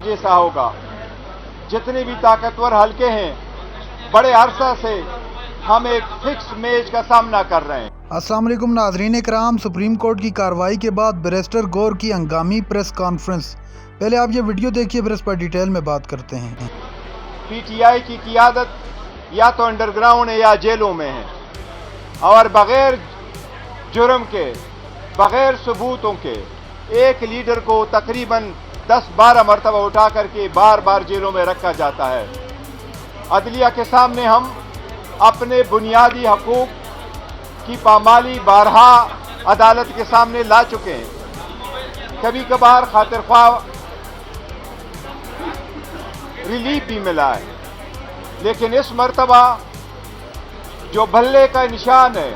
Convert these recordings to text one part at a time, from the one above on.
जैसा होगा। जितने भी ताकतवर हलके हैं, बड़े अरसा से हम एक फिक्स मेज का सामना कर रहे हैं। अस्सलाम वालेकुम नाज़रीन इकराम, सुप्रीम कोर्ट की कार्रवाई के बाद बैरिस्टर गौर की हंगामी प्रेस कॉन्फ्रेंस। पहले आप ये वीडियो देखिए, फिर इस पर डिटेल में बात करते हैं। पीटीआई की क़ियादत या तो अंडरग्राउंड है या जेलों में है, और बग़ैर जुर्म के, बग़ैर सबूतों के एक लीडर को तकरीबन 10-12 मरतबा उठा करके बार बार जेलों में रखा जाता है। अदलिया के सामने हम अपने बुनियादी हकूक़ की पामाली बारहा अदालत के सामने ला चुके हैं। कभी कभार खातिर ख्वाह रिलीफ भी मिला है, लेकिन इस मरतबा जो भल्ले का निशान है,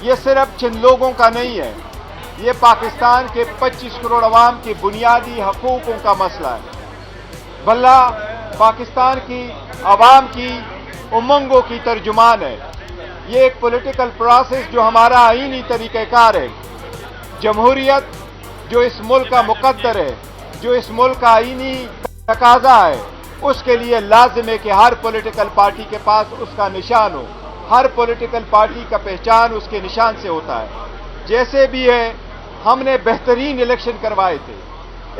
ये सिर्फ चंद लोगों का नहीं है, ये पाकिस्तान के 25 करोड़ अवाम के बुनियादी हकूक़ों का मसला है। भल्ला पाकिस्तान की अवाम की उमंगों की तर्जुमान है। ये एक पॉलिटिकल प्रोसेस जो हमारा आईनी तरीक़ाकार है, जमहूरियत जो इस मुल्क का मुकद्दर है, जो इस मुल्क का आईनी तकाजा है, उसके लिए लाजिम है कि हर पॉलिटिकल पार्टी के पास उसका निशान हो। हर पॉलिटिकल पार्टी का पहचान उसके निशान से होता है। जैसे भी है, हमने बेहतरीन इलेक्शन करवाए थे।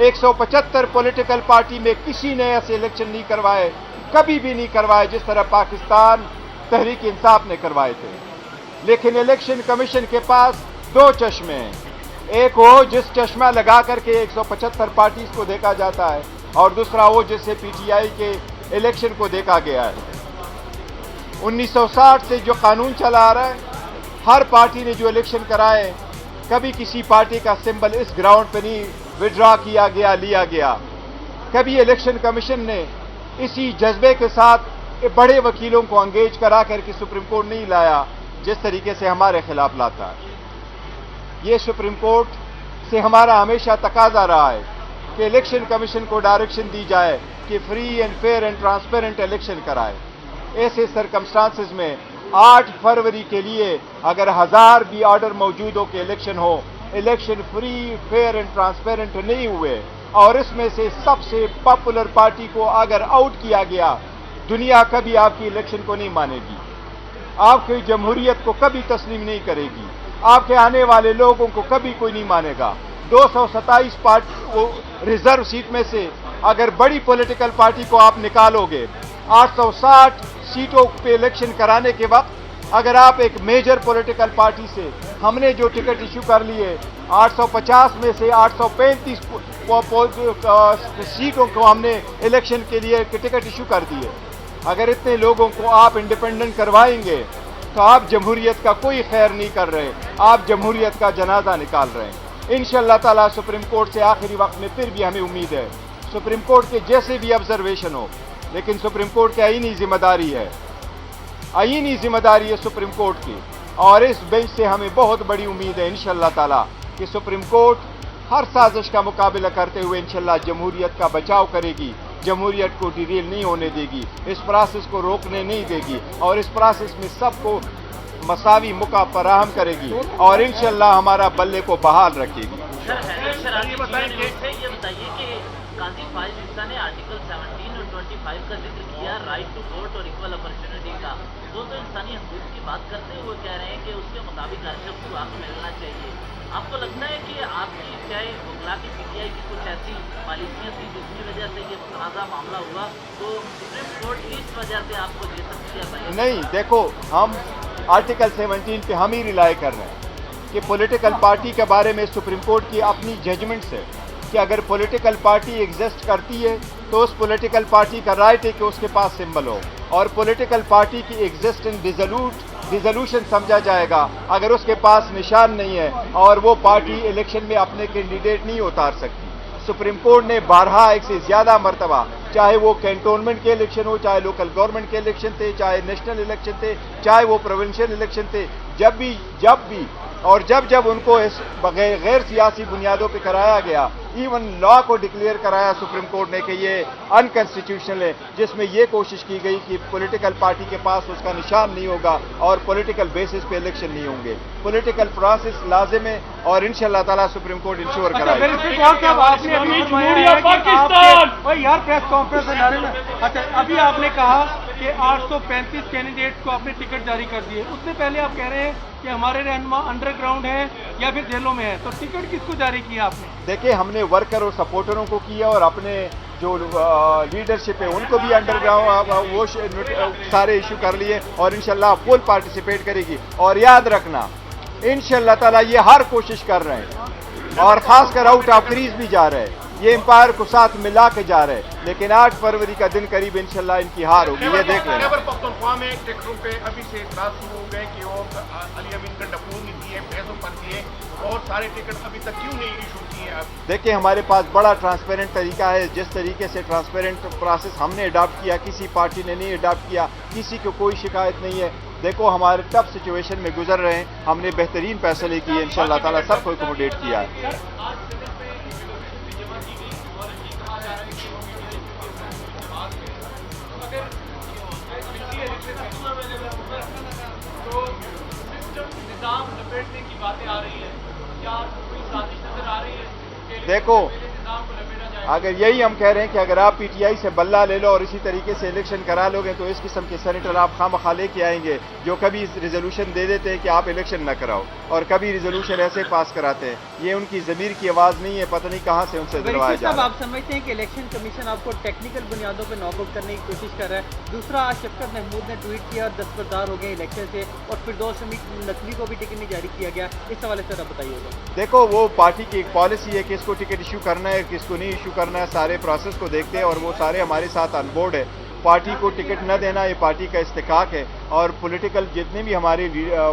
175 पॉलिटिकल पार्टी में किसी ने ऐसे इलेक्शन नहीं करवाए, कभी भी नहीं करवाए जिस तरह पाकिस्तान तहरीक इंसाफ ने करवाए थे। लेकिन इलेक्शन कमीशन के पास दो चश्मे हैं, एक वो जिस चश्मा लगा करके 175 पार्टीज को देखा जाता है, और दूसरा वो जिससे पीटीआई के इलेक्शन को देखा गया है। 1960 से जो कानून चला आ रहा है, हर पार्टी ने जो इलेक्शन कराए, कभी किसी पार्टी का सिंबल इस ग्राउंड पे नहीं विड्रॉ किया गया, लिया गया। कभी इलेक्शन कमीशन ने इसी जज्बे के साथ बड़े वकीलों को अंगेज करा करके सुप्रीम कोर्ट नहीं लाया जिस तरीके से हमारे खिलाफ लाता है। ये सुप्रीम कोर्ट से हमारा हमेशा तकाजा रहा है कि इलेक्शन कमीशन को डायरेक्शन दी जाए कि free and fair and transparent election कराए। ऐसे सरकमस्टांसेस में 8 फरवरी के लिए अगर 1000 भी ऑर्डर मौजूद हो कि इलेक्शन हो, election free fair and transparent नहीं हुए, और इसमें से सबसे पॉपुलर पार्टी को अगर आउट किया गया, दुनिया कभी आपकी इलेक्शन को नहीं मानेगी, आपकी जमहूरियत को कभी तस्लीम नहीं करेगी, आपके आने वाले लोगों को कभी कोई नहीं मानेगा। 227 पार्टी रिजर्व सीट में से अगर बड़ी पॉलिटिकल पार्टी को आप निकालोगे, 860 सीटों पे इलेक्शन कराने के वक्त अगर आप एक मेजर पॉलिटिकल पार्टी से, हमने जो टिकट इशू कर लिए 850 में से 835 सीटों को हमने इलेक्शन के लिए टिकट इशू कर दिए। अगर इतने लोगों को आप इंडिपेंडेंट करवाएंगे तो आप जमहूरियत का कोई खैर नहीं कर रहे, आप जमहूरियत का जनाजा निकाल रहे हैं। इंशाअल्लाह ताला सुप्रीम कोर्ट से आखिरी वक्त में फिर भी हमें उम्मीद है, सुप्रीम कोर्ट के जैसे भी ऑब्जर्वेशन हो, लेकिन सुप्रीम कोर्ट की आईनी जिम्मेदारी है, आईनी जिम्मेदारी है सुप्रीम कोर्ट की, और इस बेंच से हमें बहुत बड़ी उम्मीद है इंशाअल्लाह ताला कि सुप्रीम कोर्ट हर साजिश का मुकाबला करते हुए इंशाअल्लाह जमहूरियत का बचाव करेगी, जमहूरियत को डिरेल नहीं होने देगी, इस प्रोसेस को रोकने नहीं देगी, और इस प्रोसेस में सबको मसावी मौका फराहम करेगी, और इंशाअल्लाह हमारा बल्ले को बहाल रखेगी। काजी फाइज हिस्सा ने आर्टिकल 17 और 25 का जिक्र किया, राइट टू वोट और इक्वल अपॉर्चुनिटी का। तो इंसानी हकूक की बात करते हुए वो कह रहे हैं कि उसके मुताबिक हर शख्स को हक मिलना चाहिए। आपको लगता है कि आपकी चाहे वकला की पीटीआई की कुछ ऐसी पॉलिसियाँ थी जिसकी वजह से ये मुतनाज़ा मामला हुआ, तो सुप्रीम कोर्ट की इस वजह से आपको ये सब नहीं? देखो, हम आर्टिकल 17 पे हम ही रिलाई कर रहे हैं कि पॉलिटिकल पार्टी के बारे में सुप्रीम कोर्ट की अपनी जजमेंट्स है कि अगर पॉलिटिकल पार्टी एग्जिस्ट करती है तो उस पॉलिटिकल पार्टी का राइट है कि उसके पास सिंबल हो, और पॉलिटिकल पार्टी की एग्जिस्टेंस डिसोल्यूशन समझा जाएगा अगर उसके पास निशान नहीं है, और वो पार्टी इलेक्शन में अपने कैंडिडेट नहीं उतार सकती। सुप्रीम कोर्ट ने 12 एक से ज़्यादा मरतबा, चाहे वो कैंटोनमेंट के इलेक्शन हो, चाहे लोकल गवर्नमेंट के इलेक्शन थे, चाहे नेशनल इलेक्शन थे, चाहे वो प्रोविंशियल इलेक्शन थे, जब भी اور جب جب ان کو اس غیر سیاسی بنیادوں پہ کرایا گیا، ایون لا کو ڈکلیئر کرایا سپریم کورٹ نے کہ یہ انکنسٹیٹیوشنل ہے، جس میں یہ کوشش کی گئی کہ پولیٹیکل پارٹی کے پاس اس کا نشان نہیں ہوگا اور پولیٹیکل بیسس پہ الیکشن نہیں ہوں گے، پولیٹیکل پروسیس لازم ہے اور انشاءاللہ تعالیٰ سپریم کورٹ انشور کرائے یار پریس کانفرنس اچھا ابھی آپ نے کہا کہ 835 کینڈیڈیٹ کو آپ نے ٹکٹ جاری کر دیے، اس سے پہلے آپ کہہ رہے ہیں کہ ہمارے رہنما انڈر گراؤنڈ ہیں یا پھر جیلوں میں ہیں، تو ٹکٹ کس کو جاری کیا آپ نے؟ دیکھیں ہم نے ورکر اور سپورٹروں کو کیا اور اپنے جو لیڈرشپ ہے ان کو بھی انڈر گراؤنڈ وہ سارے ایشو کر لیے اور انشاءاللہ فل پارٹیسپیٹ کرے گی۔ اور یاد رکھنا انشاءاللہ تعالیٰ یہ ہر کوشش کر رہے ہیں اور خاص کر آؤٹ آف کریز بھی جا رہے ہیں، یہ امپائر کو ساتھ ملا کے جا رہے ہیں، لیکن 8 فروری کا دن قریب انشاءاللہ ان کی ہار ہوگی، یہ دیکھ لینا۔ خیبر پختونخوا میں ٹکٹوں پہ ابھی سے اعتراض شروع ہو گئے کہ وہ علی امین کا ڈپور نہیں دیے، پیسوں پر دیے اور سارے ٹکٹ ابھی تک کیوں نہیں ایشو کیے ہیں؟ دیکھیں ہمارے پاس بڑا ٹرانسپیرنٹ طریقہ ہے، جس طریقے سے ٹرانسپیرنٹ پروسیس ہم نے اڈاپٹ کیا، کسی پارٹی نے نہیں اڈاپٹ کیا، کسی کو کوئی شکایت نہیں ہے۔ دیکھو ہمارے ٹف سچویشن میں گزر رہے ہیں، ہم نے بہترین فیصلے کیے، انشاءاللہ تعالیٰ سب کو اکوموڈیٹ کیا ہے۔ دیکھو اگر یہی ہم کہہ رہے ہیں کہ اگر آپ پی ٹی آئی سے بلہ لے لو اور اسی طریقے سے الیکشن کرا لو گے تو اس قسم کے سینیٹر آپ خواہ لے کے آئیں گے جو کبھی ریزولوشن دے دیتے ہیں کہ آپ الیکشن نہ کراؤ اور کبھی ریزولوشن ایسے پاس کراتے ہیں، یہ ان کی ضمیر کی آواز نہیں ہے، پتہ نہیں کہاں سے ان سے دلوایا جا رہا ہے۔ آپ سمجھتے ہیں کہ الیکشن کمیشن آپ کو ٹیکنیکل بنیادوں پہ ناک آؤٹ کرنے کی کوشش کر رہا ہے؟ دوسرا آج شفقت محمود نے ٹویٹ کیا اور دستبردار ہو گئے الیکشن سے اور فردوس حمید نقوی کو بھی ٹکٹ نہیں جاری کیا گیا، اس حوالے سے بتائیے گا۔ دیکھو وہ پارٹی کی ایک پالیسی ہے کہ اس کو ٹکٹ ایشو کرنا ہے، کس کو نہیں ایشو کرنا ہے، سارے پروسیس کو دیکھتے ہیں اور وہ سارے ہمارے ساتھ آن بورڈ ہے۔ پارٹی کو ٹکٹ نہ دینا یہ پارٹی کا استحقاق ہے اور پولیٹیکل جتنے بھی ہمارے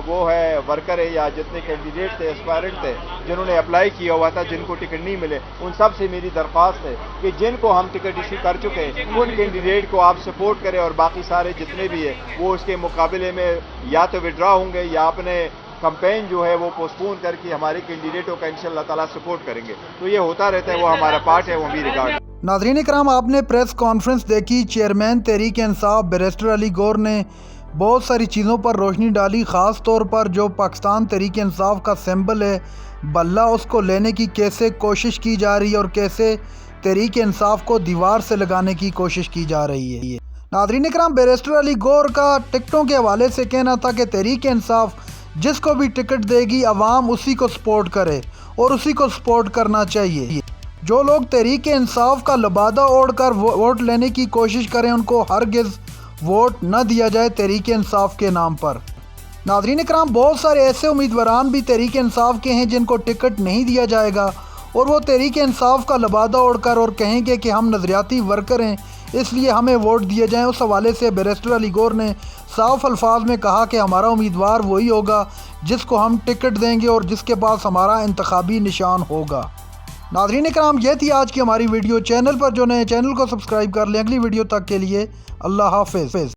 وہ ہے ورکر ہے یا جتنے کینڈیڈیٹ تھے اسپائرنٹ تھے جنہوں نے اپلائی کیا ہوا تھا جن کو ٹکٹ نہیں ملے، ان سب سے میری درخواست ہے کہ جن کو ہم ٹکٹ ایشو کر چکے ہیں ان کینڈیڈیٹ کو آپ سپورٹ کریں اور باقی سارے جتنے بھی ہیں وہ اس کے مقابلے میں یا تو وڈرا ہوں گے یا اپنے کمپین جو ہے وہ پوسٹپون کر کے ہمارے کینڈیڈیٹوں کا انشاءاللہ تعالیٰ سپورٹ کریں گے۔ تو یہ ہوتا رہتا ہے، وہ ہمارا پارٹ ہے، وہ بھی ریگارڈ۔ ناظرین کرام آپ نے پریس کانفرنس دیکھی، چیئرمین تحریک انصاف بیرسٹر علی گور نے بہت ساری چیزوں پر روشنی ڈالی، خاص طور پر جو پاکستان تحریک انصاف کا سمبل ہے بلہ، اس کو لینے کی کیسے کوشش کی جا رہی ہے اور کیسے تحریک انصاف کو دیوار سے لگانے کی کوشش کی جا رہی ہے۔ ناظرین کرام بیرسٹر علی گور کا ٹکٹوں کے حوالے سے کہنا تھا کہ تحریک انصاف جس کو بھی ٹکٹ دے گی عوام اسی کو سپورٹ کرے اور اسی کو سپورٹ کرنا چاہیے۔ جو لوگ تحریک انصاف کا لبادہ اوڑھ کر ووٹ لینے کی کوشش کریں ان کو ہرگز ووٹ نہ دیا جائے تحریک انصاف کے نام پر۔ ناظرین کرام بہت سارے ایسے امیدواران بھی تحریک انصاف کے ہیں جن کو ٹکٹ نہیں دیا جائے گا اور وہ تحریک انصاف کا لبادہ اوڑھ کر اور کہیں گے کہ ہم نظریاتی ورکر ہیں اس لیے ہمیں ووٹ دیے جائیں۔ اس حوالے سے بیرسٹر علی گور نے صاف الفاظ میں کہا کہ ہمارا امیدوار وہی ہوگا جس کو ہم ٹکٹ دیں گے اور جس کے پاس ہمارا انتخابی نشان ہوگا۔ ناظرین کرام یہ تھی آج کی ہماری ویڈیو، چینل پر جو نئے چینل کو سبسکرائب کر لیں۔ اگلی ویڈیو تک کے لیے اللہ حافظ۔